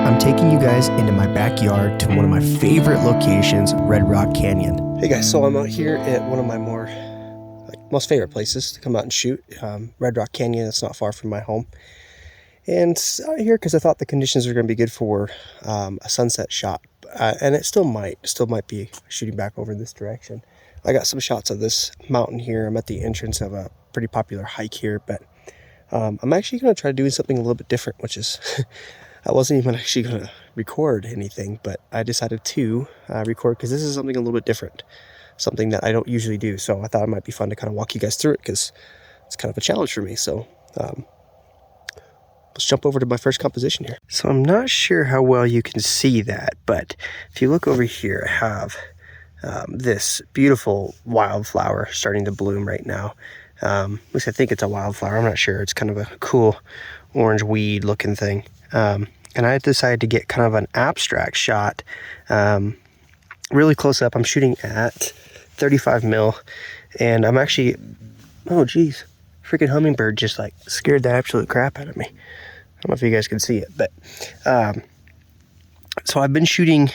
I'm taking you guys into my backyard to one of my favorite locations, Red Rock Canyon. Hey guys, so I'm out here at one of my most favorite places to come out and shoot, Red Rock Canyon. It's not far from my home. And out here because I thought the conditions are going to be good for a sunset shot. And it still might be shooting back over this direction. I got some shots of this mountain here. I'm at the entrance of a pretty popular hike here, but I'm actually going to try doing something a little bit different, which is I wasn't even actually going to record anything, but I decided to record because this is something a little bit different, something that I don't usually do. So I thought it might be fun to kind of walk you guys through it because it's kind of a challenge for me. So let's jump over to my first composition here. So I'm not sure how well you can see that, but if you look over here, I have this beautiful wildflower starting to bloom right now. At least I think it's a wildflower. I'm not sure. It's kind of a cool orange weed looking thing. And I decided to get kind of an abstract shot, really close up. I'm shooting at 35 mil, and I'm actually, oh geez, freaking hummingbird just like scared the absolute crap out of me. I don't know if you guys can see it, but so I've been shooting,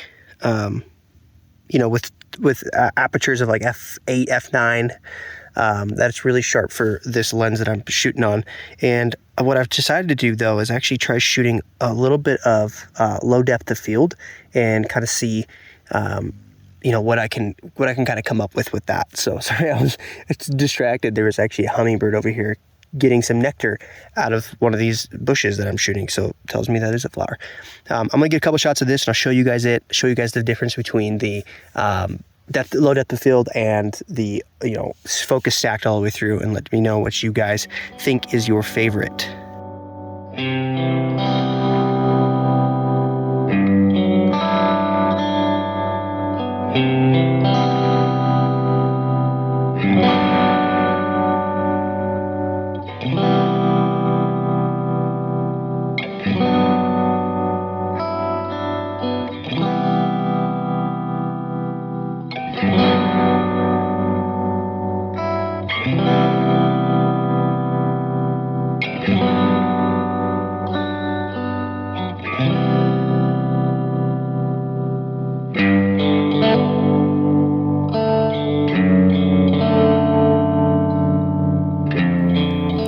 with apertures of like f8, f9. That's really sharp for this lens that I'm shooting on. And what I've decided to do though is actually try shooting a little bit of low depth of field and kind of see, what I can kind of come up with that. So sorry, I was distracted. There was actually a hummingbird over here getting some nectar out of one of these bushes that I'm shooting. So it tells me that is a flower. I'm gonna get a couple shots of this and I'll show you guys the difference between the low depth of field and the focus stacked all the way through, and let me know what you guys think is your favorite.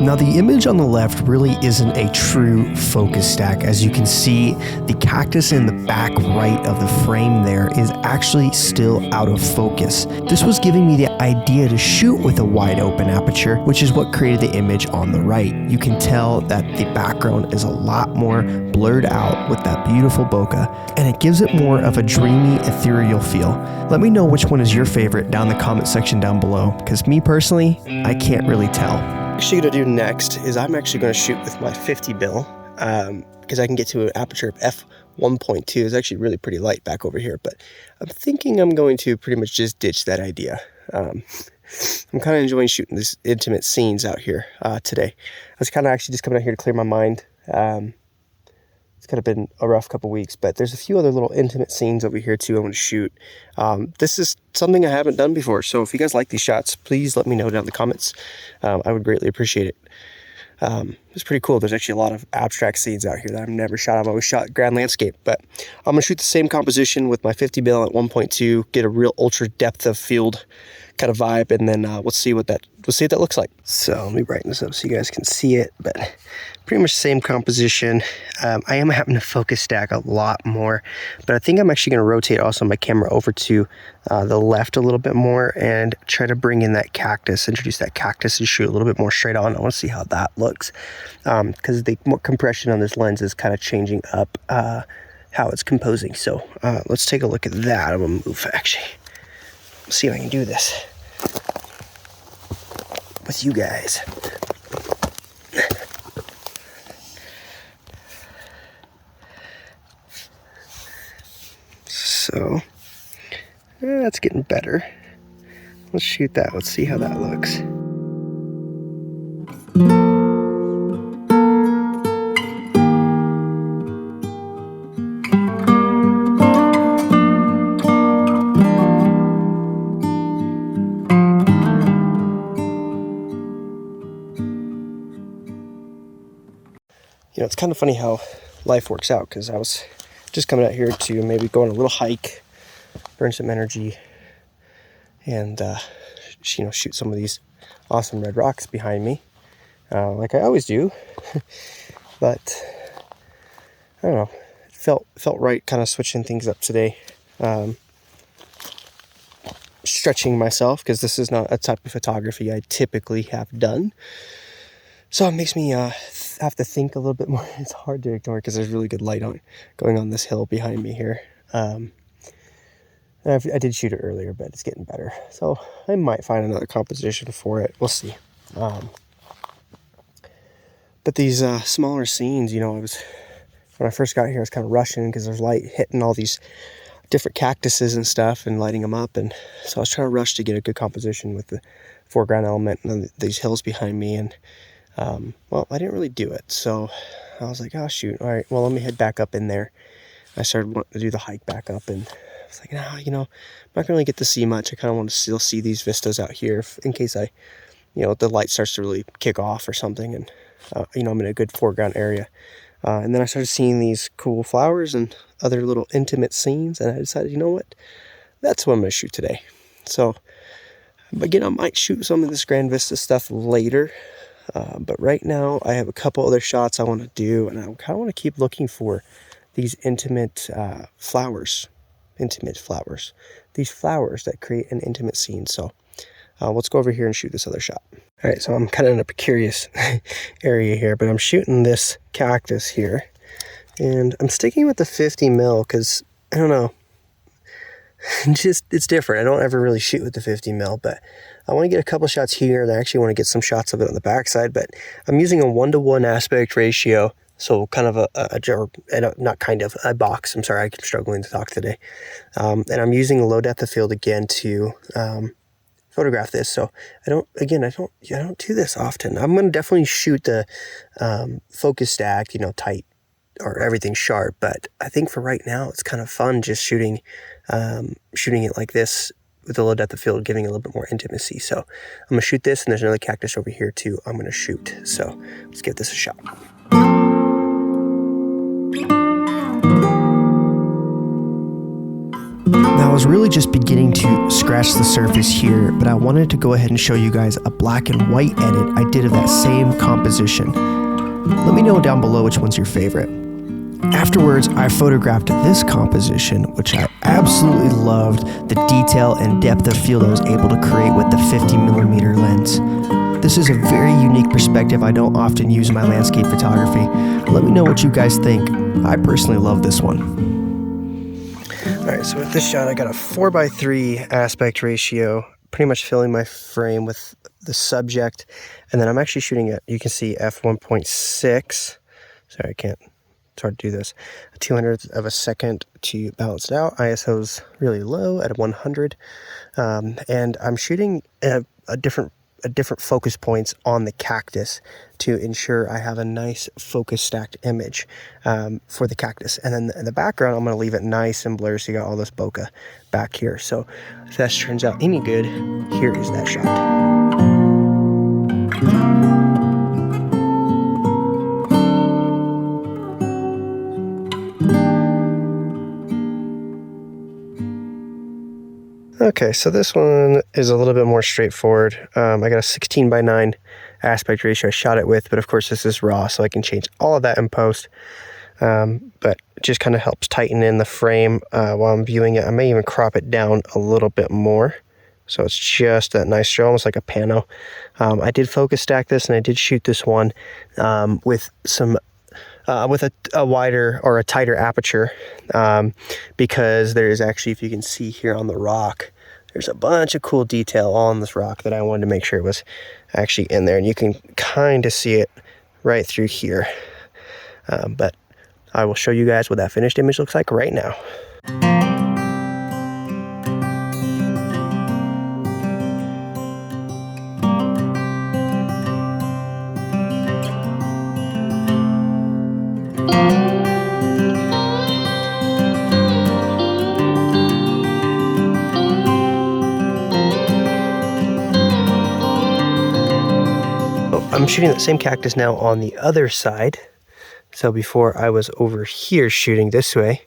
Now the image on the left really isn't a true focus stack. As you can see, the cactus in the back right of the frame there is actually still out of focus. This was giving me the idea to shoot with a wide open aperture, which is what created the image on the right. You can tell that the background is a lot more blurred out with that beautiful bokeh, and it gives it more of a dreamy, ethereal feel. Let me know which one is your favorite down in the comment section down below, because me personally, I can't really tell. What I'm actually going to do next is I'm actually going to shoot with my 50 bill because I can get to an aperture of f1.2. It's actually really pretty light back over here, but I'm thinking I'm going to pretty much just ditch that idea. I'm kind of enjoying shooting these intimate scenes out here today. I was kind of actually just coming out here to clear my mind. It's kind of been a rough couple weeks, but there's a few other little intimate scenes over here too I want to shoot. This is something I haven't done before, so if you guys like these shots, please let me know down in the comments. I would greatly appreciate it. It's pretty cool. There's actually a lot of abstract scenes out here that I've never shot. I've always shot grand landscape, but I'm gonna shoot the same composition with my 50 bill at 1.2, get a real ultra depth of field kind of vibe, and then we'll see what that looks like. So let me brighten this up so you guys can see it, but pretty much the same composition. I am having to focus stack a lot more, but I think I'm actually going to rotate also my camera over to the left a little bit more and try to bring in that cactus, introduce that cactus and shoot a little bit more straight on. I want to see how that looks because the compression on this lens is kind of changing up how it's composing. So let's take a look at that. I'm going to move actually. Let's see if I can do this with you guys. So that's getting better. Let's shoot that. Let's see how that looks. It's kind of funny how life works out, because I was just coming out here to maybe go on a little hike, burn some energy, and shoot some of these awesome red rocks behind me, like I always do. But I don't know, it felt right, kind of switching things up today. Stretching myself, because this is not a type of photography I typically have done. So it makes me have to think a little bit more. It's hard to ignore because there's really good light going on this hill behind me here. I did shoot it earlier, but it's getting better. So I might find another composition for it. We'll see. But these smaller scenes, when I first got here, I was kind of rushing because there's light hitting all these different cactuses and stuff and lighting them up. And so I was trying to rush to get a good composition with the foreground element and these hills behind me. And well, I didn't really do it. So I was like, oh shoot, all right, well, let me head back up in there. I started wanting to do the hike back up, and I was like, no, I'm not gonna really get to see much. I kind of want to still see these vistas out here in case the light starts to really kick off or something, and I'm in a good foreground area. And then I started seeing these cool flowers and other little intimate scenes, and I decided, you know what, that's what I'm gonna shoot today. So again, I might shoot some of this Grand Vista stuff later, but right now I have a couple other shots I want to do, and I kind of want to keep looking for these intimate flowers, these flowers that create an intimate scene. So let's go over here and shoot this other shot. All right, so I'm kind of in a precarious area here, but I'm shooting this cactus here, and I'm sticking with the 50 mil because I don't know, it's different. I don't ever really shoot with the 50 mil, but I want to get a couple shots here, and I actually want to get some shots of it on the backside. But I'm using a 1:1 aspect ratio, so kind of a box. I'm sorry, I'm struggling to talk today. And I'm using a low depth of field again to photograph this. So I don't do this often. I'm going to definitely shoot the focus stacked, tight, or everything sharp. But I think for right now, it's kind of fun just shooting it like this with a low depth of field, giving a little bit more intimacy. So I'm going to shoot this, and there's another cactus over here too I'm going to shoot. So let's give this a shot. Now I was really just beginning to scratch the surface here, but I wanted to go ahead and show you guys a black and white edit I did of that same composition. Let me know down below which one's your favorite. Afterwards, I photographed this composition, which I absolutely loved the detail and depth of field I was able to create with the 50mm lens. This is a very unique perspective I don't often use in my landscape photography. Let me know what you guys think. I personally love this one. Alright, so with this shot, I got a 4:3 aspect ratio, pretty much filling my frame with the subject. And then I'm actually shooting at, you can see, f1.6. Sorry, it's hard to do this. A 200th of a second to balance it out. ISO's really low at 100. And I'm shooting a different focus points on the cactus to ensure I have a nice focus stacked image for the cactus. And then in the background, I'm going to leave it nice and blurry, so you got all this bokeh back here. So if that turns out any good, here is that shot. Okay, so this one is a little bit more straightforward. I got a 16:9 aspect ratio I shot it with, but of course this is raw, so I can change all of that in post. But it just kind of helps tighten in the frame while I'm viewing it. I may even crop it down a little bit more, so it's just that nice show, almost like a pano. I did focus stack this, and I did shoot this one with some with a wider or a tighter aperture, because there is actually, if you can see here on the rock, there's a bunch of cool detail on this rock that I wanted to make sure it was actually in there, and you can kind of see it right through here. But I will show you guys what that finished image looks like right now. I'm shooting that same cactus now on the other side. So before I was over here shooting this way,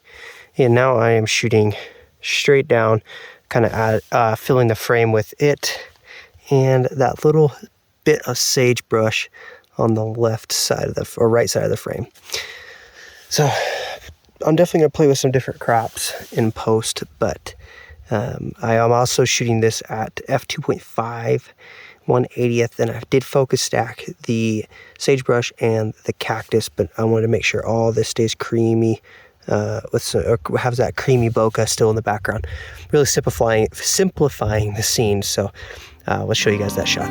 and now I am shooting straight down, kind of filling the frame with it and that little bit of sagebrush on the left side of the, or right side of the frame. So I'm definitely gonna play with some different crops in post, but I am also shooting this at f2.5 1/80th, and I did focus stack the sagebrush and the cactus, but I wanted to make sure all this stays creamy, with some, or has that creamy bokeh still in the background, really simplifying the scene. So let's show you guys that shot.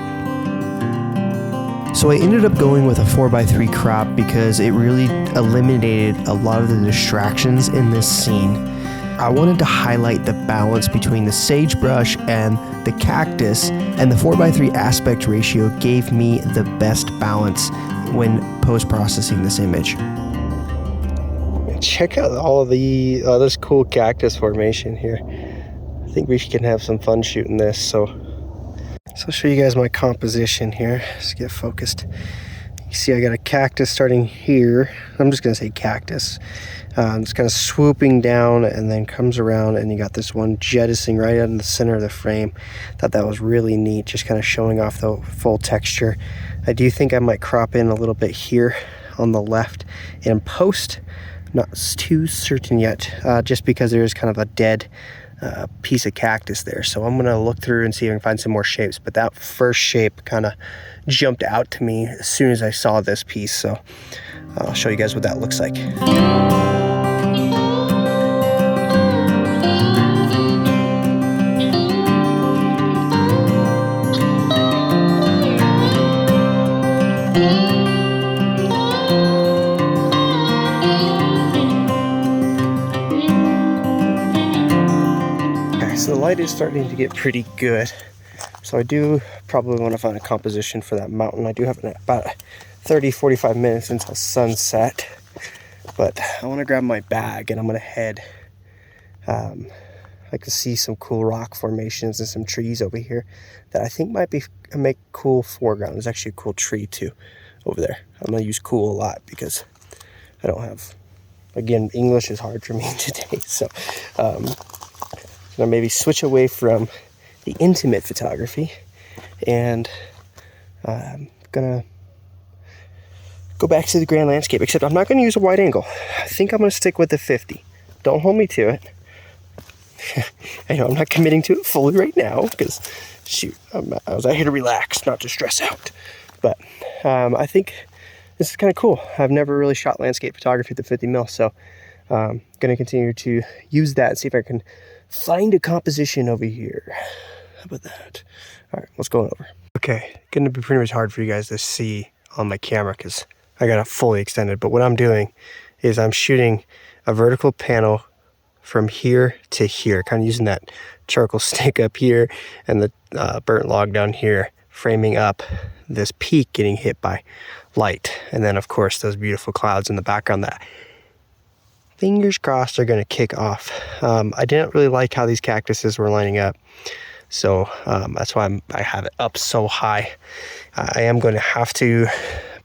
So I ended up going with a 4x3 crop because it really eliminated a lot of the distractions in this scene. I wanted to highlight the balance between the sagebrush and the cactus, and the 4x3 aspect ratio gave me the best balance when post-processing this image. Check out all the this cool cactus formation here. I think we can have some fun shooting this. So I'll show you guys my composition here. Let's get focused. You see I got a cactus starting here. I'm just gonna say cactus. It's kind of swooping down and then comes around, and you got this one jettisoning right out in the center of the frame. Thought that was really neat, just kind of showing off the full texture. I do think I might crop in a little bit here on the left in post. Not too certain yet, just because there is kind of a dead piece of cactus there. So I'm gonna look through and see if I can find some more shapes, but that first shape kind of jumped out to me as soon as I saw this piece. So I'll show you guys what that looks like. So the light is starting to get pretty good. So I do probably want to find a composition for that mountain. I do have about 30-45 minutes until sunset. But I want to grab my bag and I'm going to head. I can see some cool rock formations and some trees over here that I think might make cool foreground. There's actually a cool tree too over there. I'm going to use cool a lot because I don't have, again, English is hard for me today. So gonna maybe switch away from the intimate photography and gonna go back to the grand landscape, except I'm not gonna use a wide angle. I think I'm gonna stick with the 50. Don't hold me to it. I know I'm not committing to it fully right now because shoot, I was out here to relax, not to stress out. But I think this is kind of cool. I've never really shot landscape photography at the 50mm, so gonna continue to use that and see if I can find a composition over here. How about that? All right, let's go on over. Okay, gonna be pretty much hard for you guys to see on my camera because I got it fully extended, but what I'm doing is I'm shooting a vertical panel from here to here, kind of using that charcoal stick up here and the burnt log down here, framing up this peak getting hit by light. And then of course those beautiful clouds in the background that fingers crossed are going to kick off. I didn't really like how these cactuses were lining up, so that's why I have it up so high. I am going to have to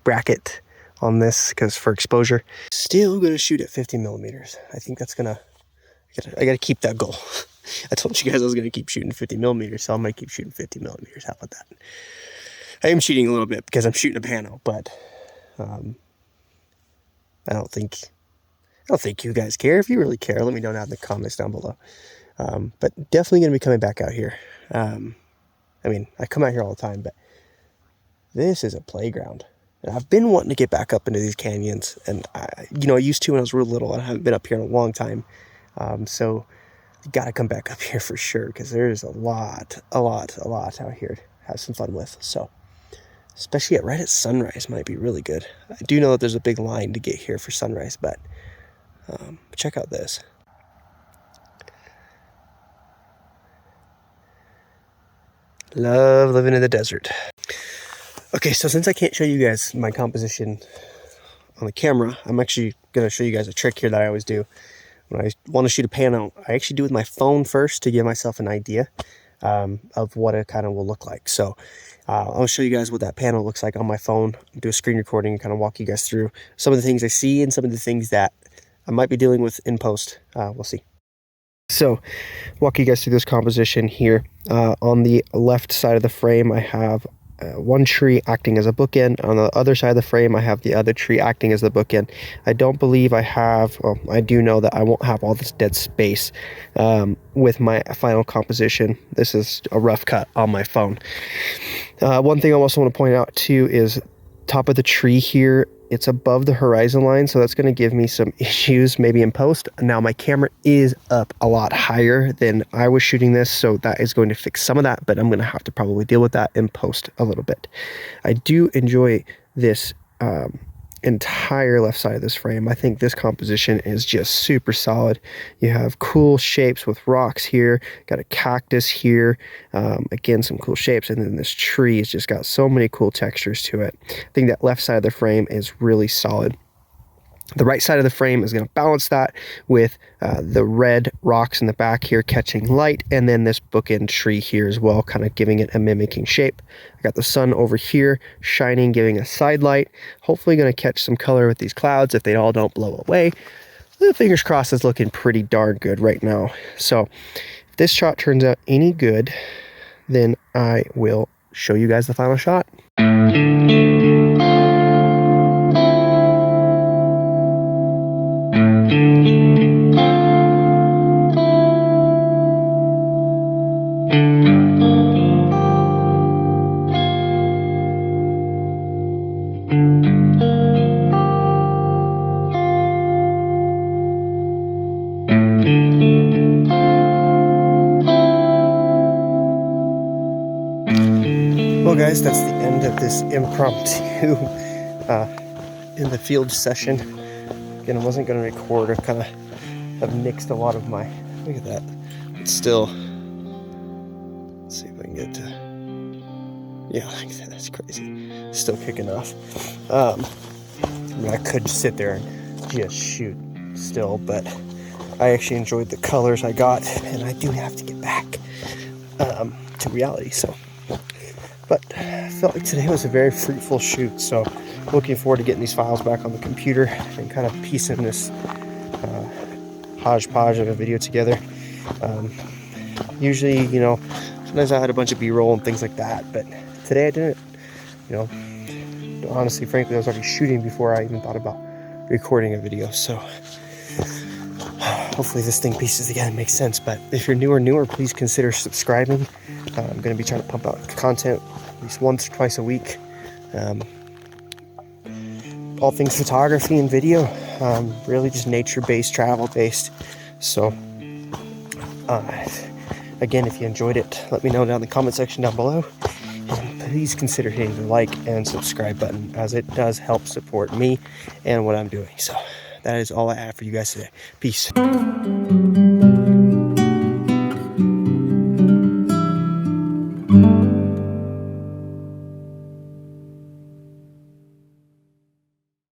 bracket on this because for exposure, still going to shoot at 50mm. I think that's gonna, I got to keep that goal. I told you guys I was going to keep shooting 50mm, so I'm going to keep shooting 50mm. How about that? I am cheating a little bit because I'm shooting a pano, but I don't think you guys care. If you really care, let me know down in the comments down below. But definitely going to be coming back out here. I mean, I come out here all the time, but this is a playground. And I've been wanting to get back up into these canyons. And, I used to when I was real little. And I haven't been up here in a long time. So you got to come back up here for sure because there's a lot out here to have some fun with. So especially right at sunrise might be really good. I do know that there's a big line to get here for sunrise, but check out this. Love living in the desert. Okay, so since I can't show you guys my composition on the camera, I'm actually going to show you guys a trick here that I always do. When I want to shoot a pano, I actually do it with my phone first to give myself an idea. of what it kind of will look like. So I'll show you guys what that panel looks like on my phone, do a screen recording, and kind of walk you guys through some of the things I see and some of the things that I might be dealing with in post. We'll see. So walk you guys through this composition here. On the left side of the frame, I have one tree acting as a bookend. On the other side of the frame, I have the other tree acting as the bookend. I don't believe I have, well, I do know that I won't have all this dead space with my final composition. This is a rough cut on my phone. One thing I also want to point out too is top of the tree here, it's above the horizon line, so that's going to give me some issues maybe in post. Now my camera is up a lot higher than I was shooting this, so that is going to fix some of that, but I'm going to have to probably deal with that in post a little bit. I do enjoy this entire left side of this frame. I think this composition is just super solid. You have cool shapes with rocks here, got a cactus here, again some cool shapes, and then this tree has just got so many cool textures to it. I think that left side of the frame is really solid. The right side of the frame is going to balance that with the red rocks in the back here catching light, and then this bookend tree here as well, kind of giving it a mimicking shape. I got the sun over here shining, giving a side light. Hopefully going to catch some color with these clouds if they all don't blow away. The fingers crossed is looking pretty darn good right now. So if this shot turns out any good, then I will show you guys the final shot. Well guys, that's the end of this impromptu in the field session. Again, I wasn't going to record. I kind of have nixed a lot of my, look at that. But still, let's see if I can get to, yeah, that's crazy. Still kicking off. I mean, I could sit there and just shoot still, but I actually enjoyed the colors I got, and I do have to get back to reality, so. But I felt like today was a very fruitful shoot, so looking forward to getting these files back on the computer and kind of piecing this hodgepodge of a video together. Usually, you know, sometimes I had a bunch of B-roll and things like that, but today I didn't. You know, honestly, frankly, I was already shooting before I even thought about recording a video, so hopefully this thing pieces together and makes sense. But if you're newer, please consider subscribing. I'm going to be trying to pump out content at least once or twice a week. All things photography and video, really just nature-based, travel-based. So, again, if you enjoyed it, let me know down in the comment section down below. And please consider hitting the like and subscribe button, as it does help support me and what I'm doing. So that is all I have for you guys today. Peace.